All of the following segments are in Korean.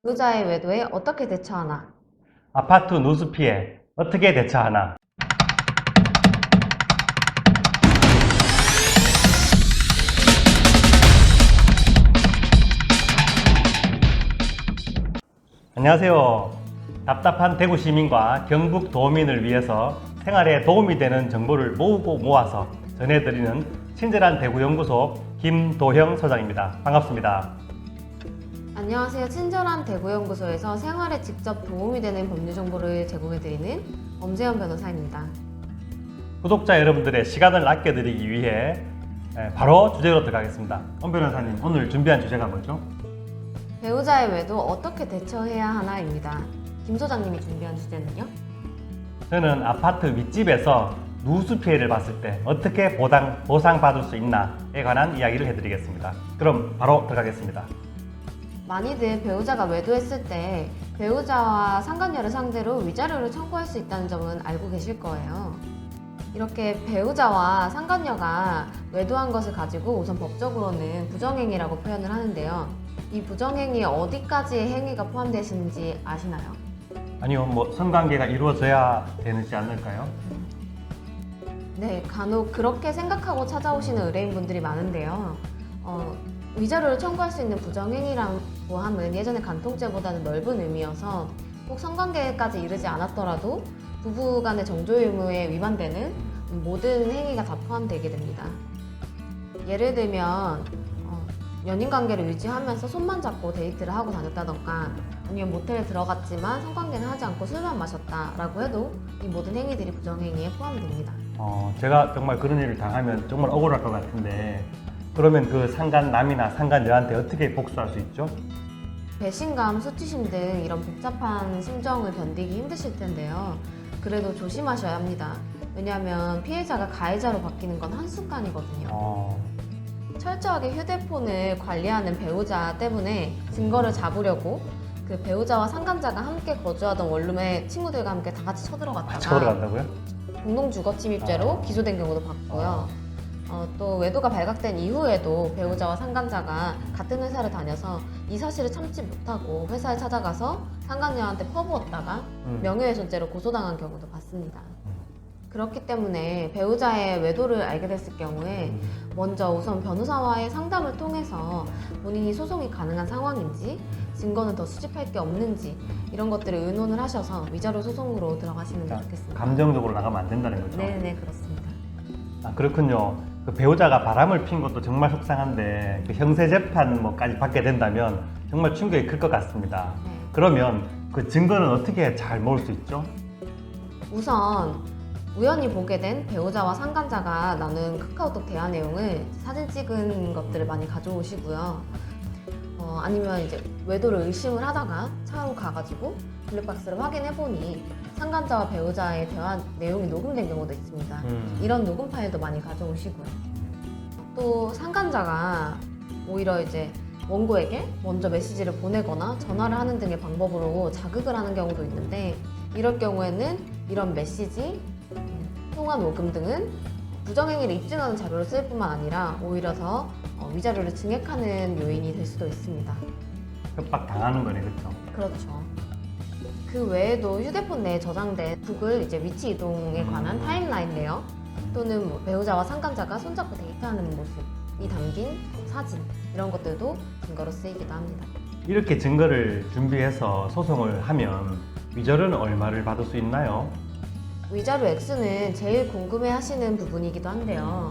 배우자의 외도에 어떻게 대처하나? 아파트 누수 피해 어떻게 대처하나? 안녕하세요. 답답한 대구 시민과 경북 도민을 위해서 생활에 도움이 되는 정보를 모으고 모아서 전해드리는 친절한 대구연구소 김도형 소장입니다. 반갑습니다. 안녕하세요. 친절한 대구연구소에서 생활에 직접 도움이 되는 법률 정보를 제공해드리는 엄재현 변호사입니다. 구독자 여러분들의 시간을 아껴드리기 위해 바로 주제로 들어가겠습니다. 엄 변호사님, 오늘 준비한 주제가 뭐죠? 배우자의 외도 어떻게 대처해야 하나입니다. 김 소장님이 준비한 주제는요? 저는 아파트 윗집에서 누수 피해를 봤을 때 어떻게 보상받을 수 있나에 관한 이야기를 해드리겠습니다. 그럼 바로 들어가겠습니다. 많이들 배우자가 외도했을 때 배우자와 상간녀를 상대로 위자료를 청구할 수 있다는 점은 알고 계실 거예요. 이렇게 배우자와 상간녀가 외도한 것을 가지고 우선 법적으로는 부정행위라고 표현을 하는데요. 이 부정행위에 어디까지의 행위가 포함되시는지 아시나요? 아니요, 성관계가 이루어져야 되지 않을까요? 네, 간혹 그렇게 생각하고 찾아오시는 의뢰인분들이 많은데요. 위자료를 청구할 수 있는 부정행위라고 함은 예전의 간통죄보다는 넓은 의미여서 꼭 성관계까지 이르지 않았더라도 부부 간의 정조 의무에 위반되는 모든 행위가 다 포함되게 됩니다. 예를 들면 연인 관계를 유지하면서 손만 잡고 데이트를 하고 다녔다던가 아니면 모텔에 들어갔지만 성관계는 하지 않고 술만 마셨다라고 해도 이 모든 행위들이 부정행위에 포함됩니다. 제가 정말 그런 일을 당하면 정말 억울할 것 같은데 그러면 그 상간남이나 상간여한테 어떻게 복수할 수 있죠? 배신감, 수치심 등 이런 복잡한 심정을 견디기 힘드실 텐데요. 그래도 조심하셔야 합니다. 왜냐하면 피해자가 가해자로 바뀌는 건 한순간이거든요. 철저하게 휴대폰을 관리하는 배우자 때문에 증거를 잡으려고 그 배우자와 상간자가 함께 거주하던 원룸에 친구들과 함께 다 같이 쳐들어갔다가 쳐들어간다고요? 공동주거침입죄로 기소된 경우도 봤고요. 또 외도가 발각된 이후에도 배우자와 상간자가 같은 회사를 다녀서 이 사실을 참지 못하고 회사에 찾아가서 상간녀한테 퍼부었다가 명예훼손죄로 고소당한 경우도 봤습니다. 그렇기 때문에 배우자의 외도를 알게 됐을 경우에 먼저 우선 변호사와의 상담을 통해서 본인이 소송이 가능한 상황인지 증거는 더 수집할 게 없는지 이런 것들을 의논을 하셔서 위자료 소송으로 들어가시는 게 좋겠습니다. 감정적으로 나가면 안 된다는 거죠? 네, 그렇습니다. 그렇군요. 그 배우자가 바람을 핀 것도 정말 속상한데 그 형사재판까지 받게 된다면 정말 충격이 클 것 같습니다. 네. 그러면 그 증거는 어떻게 잘 모을 수 있죠? 우선 우연히 보게 된 배우자와 상간자가 나눈 카카오톡 대화 내용을 사진 찍은 것들을 많이 가져오시고요. 아니면 이제 외도를 의심을 하다가 차로 가가지고 블랙박스를 확인해보니 상간자와 배우자의 대화 내용이 녹음된 경우도 있습니다. 이런 녹음 파일도 많이 가져오시고요. 또 상간자가 오히려 이제 원고에게 먼저 메시지를 보내거나 전화를 하는 등의 방법으로 자극을 하는 경우도 있는데 이럴 경우에는 이런 메시지, 통화 녹음 등은 부정행위를 입증하는 자료로 쓰일 뿐만 아니라 오히려 더 위자료를 증액하는 요인이 될 수도 있습니다. 협박 당하는 거네, 그렇죠? 그렇죠. 그 외에도 휴대폰 내에 저장된 구글 이제 위치 이동에 관한 타임라인 내역 또는 배우자와 상간자가 손잡고 데이트하는 모습이 담긴 사진 이런 것들도 증거로 쓰이기도 합니다. 이렇게 증거를 준비해서 소송을 하면 위자료는 얼마를 받을 수 있나요? 위자료 액수는 제일 궁금해하시는 부분이기도 한데요.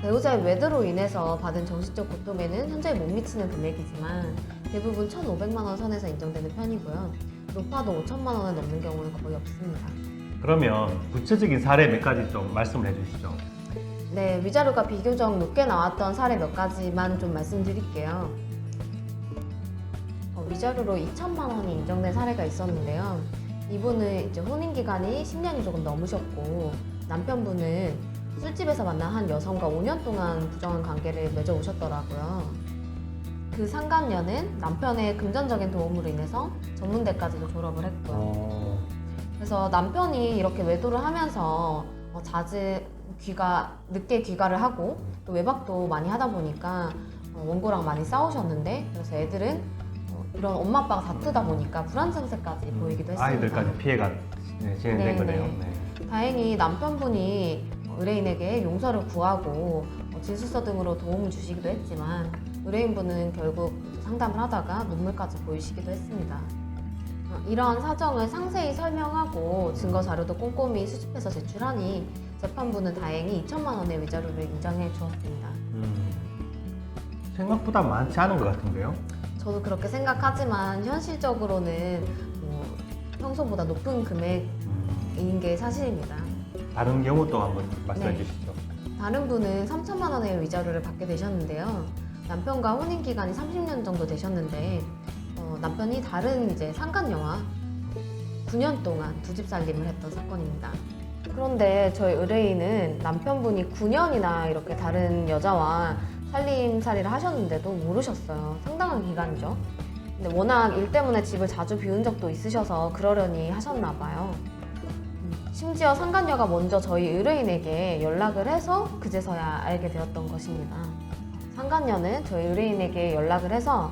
배우자의 외도로 인해서 받은 정신적 고통에는 현저히 못 미치는 금액이지만 대부분 1,500만 원 선에서 인정되는 편이고요. 높아도 5천만 원을 넘는 경우는 거의 없습니다. 그러면 구체적인 사례 몇 가지 좀 말씀을 해주시죠. 네, 위자료가 비교적 높게 나왔던 사례 몇 가지만 좀 말씀드릴게요. 위자료로 2천만 원이 인정된 사례가 있었는데요. 이분은 이제 혼인 기간이 10년이 조금 넘으셨고 남편분은 술집에서 만난 한 여성과 5년 동안 부정한 관계를 맺어오셨더라고요. 그 상간녀는 남편의 금전적인 도움으로 인해서 전문대까지도 졸업을 했고요. 그래서 남편이 이렇게 외도를 하면서 자주 늦게 귀가를 하고 또 외박도 많이 하다 보니까 원고랑 많이 싸우셨는데 그래서 애들은 이런 엄마 아빠가 다투다 보니까 불안 증세까지 보이기도 했습니다. 아이들까지 피해가 진행된 네네. 거네요. 다행히 남편분이 의뢰인에게 용서를 구하고 진술서 등으로 도움을 주시기도 했지만 의뢰인분은 결국 상담을 하다가 눈물까지 보이시기도 했습니다. 이러한 사정을 상세히 설명하고 증거 자료도 꼼꼼히 수집해서 제출하니 재판부는 다행히 2천만 원의 위자료를 인정해 주었습니다. 생각보다 많지 않은 것 같은데요? 저도 그렇게 생각하지만 현실적으로는 평소보다 높은 금액인 게 사실입니다. 다른 경우도 한번 말씀해 네. 주시죠. 다른 분은 3천만 원의 위자료를 받게 되셨는데요. 남편과 혼인 기간이 30년 정도 되셨는데 남편이 다른 이제 상간녀와 9년 동안 두 집 살림을 했던 사건입니다. 그런데 저희 의뢰인은 남편분이 9년이나 이렇게 다른 여자와 살림살이를 하셨는데도 모르셨어요. 상당한 기간이죠. 근데 워낙 일 때문에 집을 자주 비운 적도 있으셔서 그러려니 하셨나 봐요. 심지어 상간녀가 먼저 저희 의뢰인에게 연락을 해서 그제서야 알게 되었던 것입니다. 상간녀는 저희 의뢰인에게 연락을 해서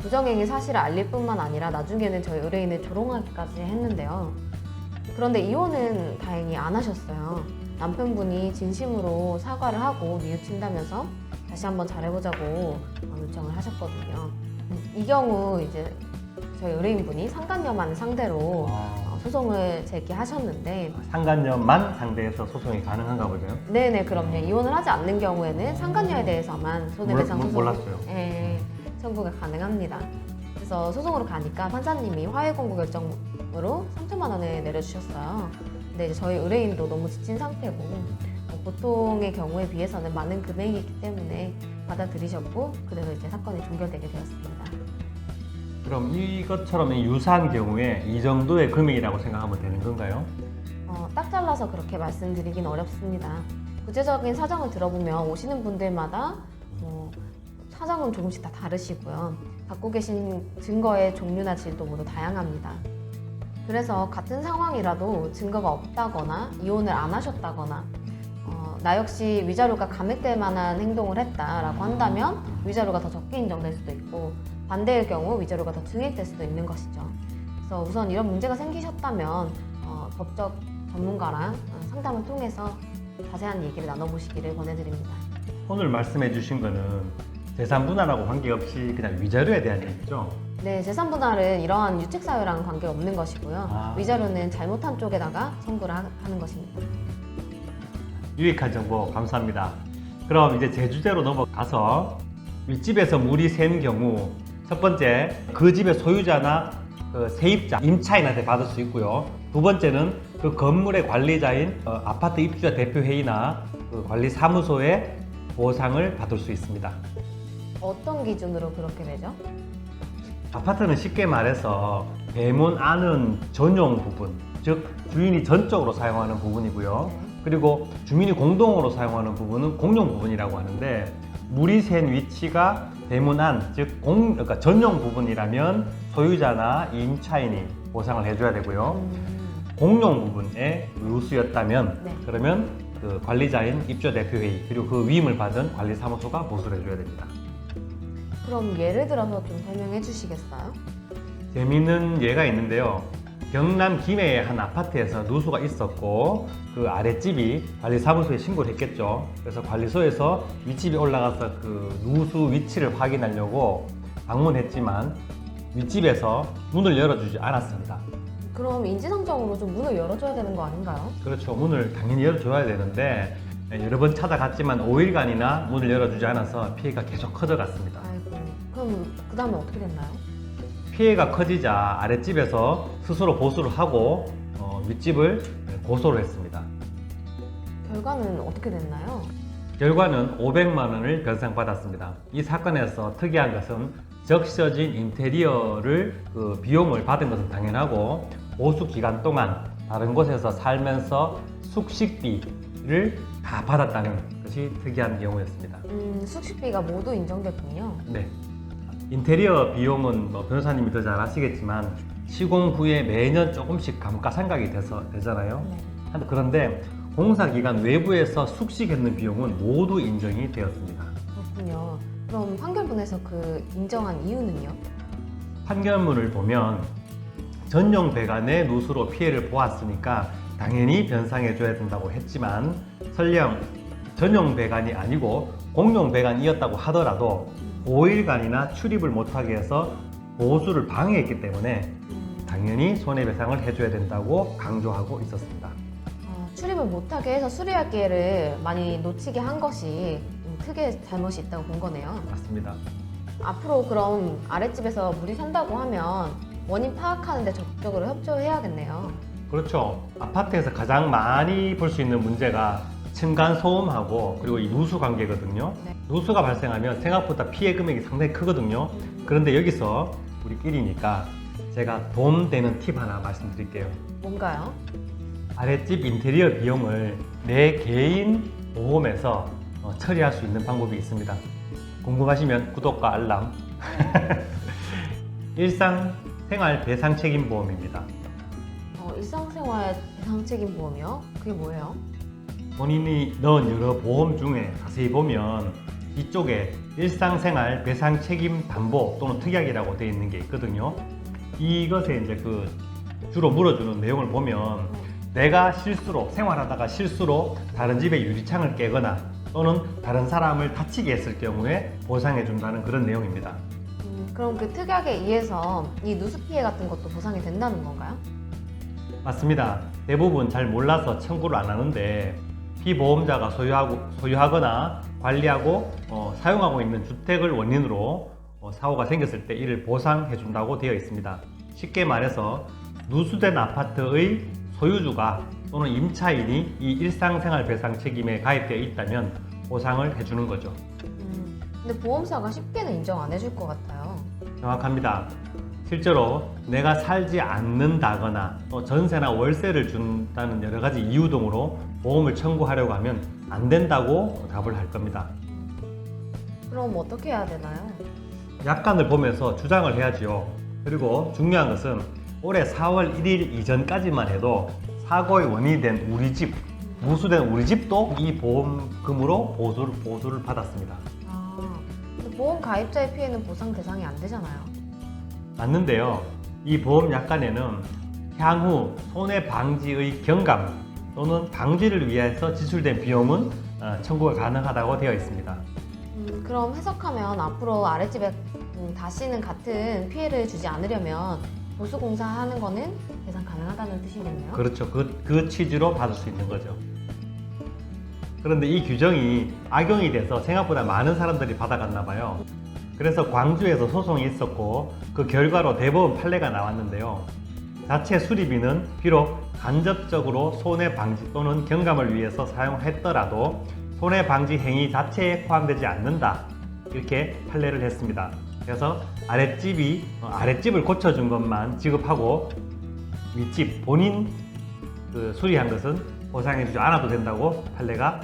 부정행위 사실을 알릴 뿐만 아니라 나중에는 저희 의뢰인을 조롱하기까지 했는데요. 그런데 이혼은 다행히 안 하셨어요. 남편분이 진심으로 사과를 하고 뉘우친다면서 다시 한번 잘해보자고 요청을 하셨거든요. 이 경우 이제 저희 의뢰인분이 상간녀만을 상대로 소송을 제기하셨는데 상간녀만 상대해서 소송이 가능한가 보네요. 네네 그럼요. 이혼을 하지 않는 경우에는 상간녀에 대해서만 손해배상 소송 몰랐어요. 청구가 가능합니다. 그래서 소송으로 가니까 판사님이 화해 공고 결정으로 3천만 원을 내려주셨어요. 근데 이제 저희 의뢰인도 너무 지친 상태고 보통의 경우에 비해서는 많은 금액이기 때문에 받아들이셨고 그대로 이제 사건이 종결되게 되었습니다. 그럼 이것처럼 유사한 경우에 이 정도의 금액이라고 생각하면 되는 건가요? 딱 잘라서 그렇게 말씀드리긴 어렵습니다. 구체적인 사정을 들어보면 오시는 분들마다 사정은 조금씩 다 다르시고요. 갖고 계신 증거의 종류나 질도 모두 다양합니다. 그래서 같은 상황이라도 증거가 없다거나 이혼을 안 하셨다거나 나 역시 위자료가 감액될 만한 행동을 했다라고 한다면 위자료가 더 적게 인정될 수도 있고 반대의 경우 위자료가 더 증액될 수도 있는 것이죠. 그래서 우선 이런 문제가 생기셨다면 법적 전문가랑 상담을 통해서 자세한 얘기를 나눠보시기를 권해드립니다. 오늘 말씀해 주신 거는 재산 분할하고 관계없이 그냥 위자료에 대한 얘기죠? 네, 재산 분할은 이러한 유책 사유랑 관계 없는 것이고요. 위자료는 잘못한 쪽에다가 청구를 하는 것입니다. 유익한 정보 감사합니다. 그럼 이제 제 주제로 넘어가서 윗집에서 물이 샌 경우 첫 번째, 그 집의 소유자나 그 세입자, 임차인한테 받을 수 있고요. 두 번째는 그 건물의 관리자인 아파트 입주자 대표회의나 그 관리사무소의 보상을 받을 수 있습니다. 어떤 기준으로 그렇게 되죠? 아파트는 쉽게 말해서 대문 안은 전용 부분, 즉 주인이 전적으로 사용하는 부분이고요. 그리고 주민이 공동으로 사용하는 부분은 공용 부분이라고 하는데 물이 샌 위치가 대문 안, 즉 그러니까 전용 부분이라면 소유자나 임차인이 보상을 해줘야 되고요. 공용 부분에 누수였다면 그러면 그 관리자인 입주자 대표회의 그리고 그 위임을 받은 관리사무소가 보수를 해줘야 됩니다. 그럼 예를 들어서 좀 설명해 주시겠어요? 재미있는 예가 있는데요. 경남 김해의 한 아파트에서 누수가 있었고 그 아랫집이 관리사무소에 신고를 했겠죠. 그래서 관리소에서 윗집에 올라가서 그 누수 위치를 확인하려고 방문했지만 윗집에서 문을 열어주지 않았습니다. 그럼 인지상정으로 좀 문을 열어줘야 되는 거 아닌가요? 그렇죠. 문을 당연히 열어줘야 되는데 여러 번 찾아갔지만 5일간이나 문을 열어주지 않아서 피해가 계속 커져갔습니다. 아이고, 그럼 그 다음에 어떻게 됐나요? 피해가 커지자 아랫집에서 스스로 보수를 하고 윗집을 고소를 했습니다. 결과는 어떻게 됐나요? 결과는 500만 원을 변상받았습니다. 이 사건에서 특이한 것은 적셔진 인테리어를 그 비용을 받은 것은 당연하고 보수 기간 동안 다른 곳에서 살면서 숙식비를 다 받았다는 것이 특이한 경우였습니다. 숙식비가 모두 인정됐군요. 네. 인테리어 비용은 변호사님이 더 잘 아시겠지만 시공 후에 매년 조금씩 감가상각이 되잖아요. 네. 그런데 공사 기간 외부에서 숙식했는 비용은 모두 인정이 되었습니다. 그렇군요. 그럼 판결문에서 그 인정한 이유는요? 판결문을 보면 전용 배관의 누수로 피해를 보았으니까 당연히 변상해줘야 된다고 했지만 설령 전용 배관이 아니고 공용 배관이었다고 하더라도 보일관이나 출입을 못하게 해서 보수를 방해했기 때문에 당연히 손해배상을 해줘야 된다고 강조하고 있었습니다. 출입을 못하게 해서 수리할 기회를 많이 놓치게 한 것이 크게 잘못이 있다고 본 거네요. 맞습니다. 앞으로 그럼 아랫집에서 물이 샌다고 하면 원인 파악하는 데 적극적으로 협조해야겠네요. 그렇죠. 아파트에서 가장 많이 볼 수 있는 문제가 층간 소음하고 그리고 이 누수 관계거든요. 네. 누수가 발생하면 생각보다 피해 금액이 상당히 크거든요. 그런데 여기서 우리끼리니까 제가 도움되는 팁 하나 말씀드릴게요. 뭔가요? 아랫집 인테리어 비용을 내 개인 보험에서 처리할 수 있는 방법이 있습니다. 궁금하시면 구독과 알람. 일상생활 배상 책임 보험입니다. 일상생활 배상책임 보험이요? 그게 뭐예요? 본인이 넣은 여러 보험 중에 자세히 보면 이쪽에 일상생활 배상 책임 담보 또는 특약이라고 되어 있는 게 있거든요. 이것에 이제 그 주로 물어주는 내용을 보면 내가 실수로 생활하다가 실수로 다른 집의 유리창을 깨거나 또는 다른 사람을 다치게 했을 경우에 보상해 준다는 그런 내용입니다. 그럼 그 특약에 의해서 이 누수 피해 같은 것도 보상이 된다는 건가요? 맞습니다. 대부분 잘 몰라서 청구를 안 하는데 피보험자가 소유하거나 관리하고 사용하고 있는 주택을 원인으로 사고가 생겼을 때 이를 보상해 준다고 되어 있습니다. 쉽게 말해서 누수된 아파트의 소유주가 또는 임차인이 이 일상생활 배상 책임에 가입되어 있다면 보상을 해주는 거죠. 근데 보험사가 쉽게는 인정 안 해줄 것 같아요. 정확합니다. 실제로 내가 살지 않는다거나 또 전세나 월세를 준다는 여러 가지 이유 등으로 보험을 청구하려고 하면 안 된다고 답을 할 겁니다. 그럼 어떻게 해야 되나요? 약관을 보면서 주장을 해야지요. 그리고 중요한 것은 올해 4월 1일 이전까지만 해도 사고의 원인이 된 우리 집, 누수된 우리 집도 이 보험금으로 보수를 받았습니다. 근데 보험 가입자의 피해는 보상 대상이 안 되잖아요. 맞는데요. 이 보험 약관에는 향후 손해 방지의 경감 또는 방지를 위해서 지출된 비용은 청구가 가능하다고 되어 있습니다. 그럼 해석하면 앞으로 아랫집에 다시는 같은 피해를 주지 않으려면 보수공사하는 거는 배상 가능하다는 뜻이겠네요. 그렇죠. 그 취지로 받을 수 있는 거죠. 그런데 이 규정이 악용이 돼서 생각보다 많은 사람들이 받아갔나 봐요. 그래서 광주에서 소송이 있었고 그 결과로 대법원 판례가 나왔는데요. 자체 수리비는 비록 간접적으로 손해 방지 또는 경감을 위해서 사용했더라도 손해 방지 행위 자체에 포함되지 않는다. 이렇게 판례를 했습니다. 그래서 아랫집을 고쳐준 것만 지급하고 윗집 본인 수리한 것은 보상해주지 않아도 된다고 판례가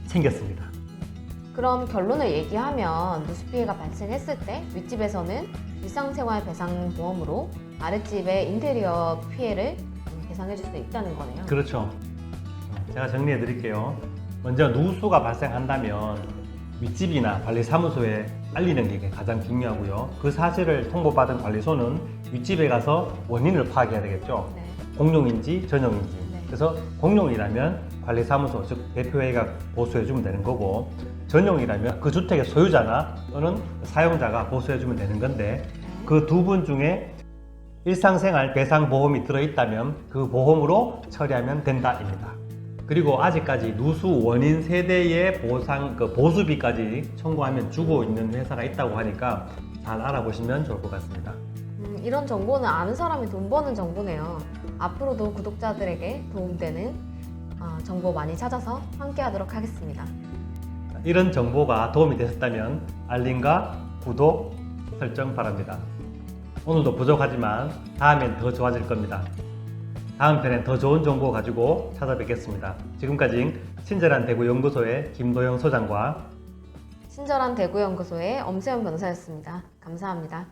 생겼습니다. 그럼 결론을 얘기하면 누수 피해가 발생했을 때 윗집에서는 일상생활 배상 보험으로 아랫집의 인테리어 피해를 배상해 줄 수 있다는 거네요. 그렇죠. 제가 정리해 드릴게요. 먼저 누수가 발생한다면 윗집이나 관리사무소에 알리는 게 가장 중요하고요. 그 사실을 통보받은 관리소는 윗집에 가서 원인을 파악해야 되겠죠. 네. 공용인지 전용인지. 네. 그래서 공용이라면 관리사무소 즉 대표회가 보수해주면 되는 거고 전용이라면 그 주택의 소유자나 또는 사용자가 보수해주면 되는 건데 그 두 분 중에 일상생활 배상보험이 들어있다면 그 보험으로 처리하면 된다입니다. 그리고 아직까지 누수 원인 세대의 보수비까지 청구하면 주고 있는 회사가 있다고 하니까 잘 알아보시면 좋을 것 같습니다. 이런 정보는 아는 사람이 돈 버는 정보네요. 앞으로도 구독자들에게 도움되는 정보 많이 찾아서 함께 하도록 하겠습니다. 이런 정보가 도움이 되셨다면 알림과 구독, 설정 바랍니다. 오늘도 부족하지만 다음엔 더 좋아질 겁니다. 다음 편엔 더 좋은 정보 가지고 찾아뵙겠습니다. 지금까지 친절한 대구연구소의 김도영 소장과 친절한 대구연구소의 엄세현 변호사였습니다. 감사합니다.